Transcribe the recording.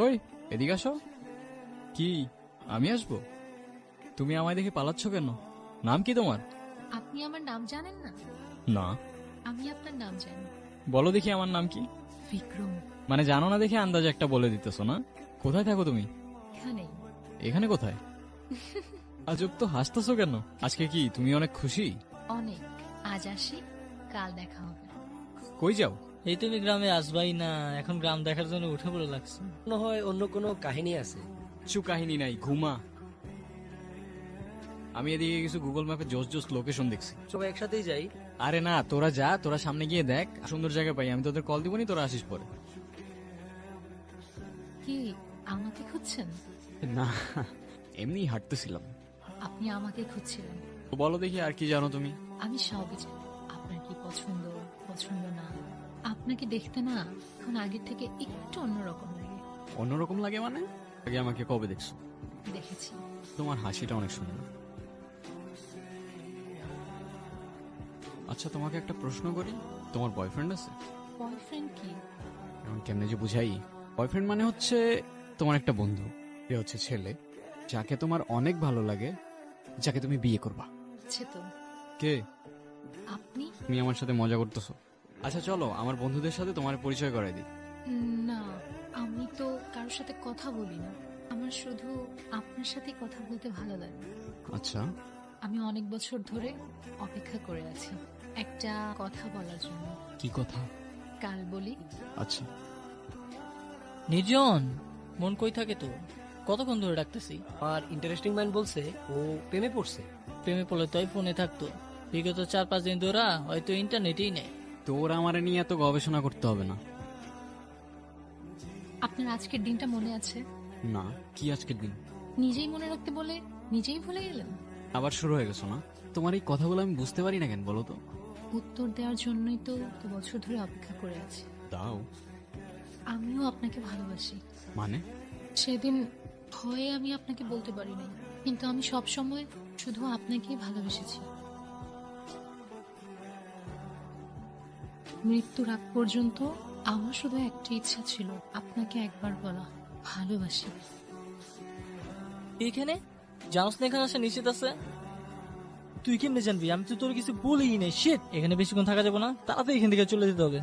ওই এদিকে আসো। কি আমি আসবো? তুমি আমায় দেখে পালাচ্ছ কেন? নাম কি তোমার? আপনি আমার নাম জানেন না? না। আমি আপনার নাম জানি। বলো দেখি আমার নাম কি? বিক্রম। মানে জানো না দেখে আন্দাজে একটা বলে দিতেছো না? কোথায় থাকো তুমি? এখানেই। এখানে কোথায়? আজব তো, হাসতেছো কেন? আজকে কি তুমি অনেক খুশি? অনেক। আজ আসি, কাল দেখা হবে। কই যাও? এই তুমি গ্রামে আসবাই না, এখন গ্রাম দেখার জন্য উঠে পড়ে লাগছে। মনে হয় অন্য কোনো কাহিনী আছে। কিছু কাহিনী নাই, ঘুমা। আমি এদিকে কিছু গুগল ম্যাপে জোস জোস লোকেশন দেখছি। সবাই একসাথেই যাই। আরে না, তোরা যা, তোরা সামনে গিয়ে দেখ, সুন্দর জায়গা পাই আমি তোদের কল দিবনি, তোরা আসিস পরে। কি আমাকে খুঁজছেন? না, এমনি হাঁটতেছিলাম। আপনি আমাকে খুঁজছিলেন? তো বলো দেখি আর কি জানো তুমি? আমি সবই জানি। আপনার কি পছন্দ, পছন্দ না। আপনাকে দেখতে না এখন আগের থেকে একটু অন্যরকম লাগে। অন্যরকম লাগে মানে? আগে আমাকে কবে দেখছো? দেখেছি। তোমার হাসিটা অনেক সুন্দর। আচ্ছা তোমাকে একটা প্রশ্ন করি, তোমার বয়ফ্রেন্ড আছে? বয়ফ্রেন্ড কি? এখন কেমনে যে বুঝাই। বয়ফ্রেন্ড মানে হচ্ছে তোমার একটা বন্ধু, সে হচ্ছে ছেলে, যাকে তোমার অনেক ভালো লাগে, যাকে তুমি বিয়ে করবা। আছে তো। কে? আপনি? তুমি আমার সাথে মজা করতেছো? আচ্ছা চলো আমার বন্ধুদের সাথে তোমার পরিচয় করাই দিই। না, আমি তো কারোর সাথে কথা বলি না। আমার শুধু আপনার সাথে কথা বলতে ভালো লাগে। আচ্ছা। আমি অনেক বছর ধরে অপেক্ষা করে আছি একটা কথা বলার জন্য। কি কথা? কাল বলি। আচ্ছা। নির্জন, মন কই থাকে তো? কতক্ষণ ধরে ডাকতেছি। আর ইন্টারেস্টিং ম্যান বলছে ও প্রেমে পড়ছে। প্রেমে পড়লে তো ফোনে থাকতো। বিগত 4-5 দিন ধরে হয়তো ইন্টারনেটেই নেই। তোর আমারে নিয়ে এত গবেষণা করতে হবে না। আপনার আজকের দিনটা মনে আছে? না। কি আজকের দিন? নিজেই মনে রাখতে বলে নিজেই ভুলে গেলেন। আবার শুরু হয়ে গেছো না? তোমার এই কথাগুলো আমি বুঝতে পারি না কেন বলো তো? উত্তর দেওয়ার জন্যই তো এত বছর ধরে অপেক্ষা করে আছি। দাও। আমিও আপনাকে ভালোবাসি। মানে? সেদিন ভয়ে আমি আপনাকে বলতে পারি নাই, কিন্তু আমি সব সময় শুধু আপনাকেই ভালোবেসেছি। মৃত্যুর আগ পর্যন্ত আমার শুধু একটা ইচ্ছা ছিল, আপনাকে একবার বলা ভালোবাসি। এখানে জানোস না এখানে আসা নিশ্চিত আছে? তুই কেমনে জানবি? আমি তো তোর কিছু বলিই নাই। শিট, এখানে বেশিক্ষণ থাকা যাবে না, তাড়াতাড়ি এখান থেকে চলে যেতে হবে।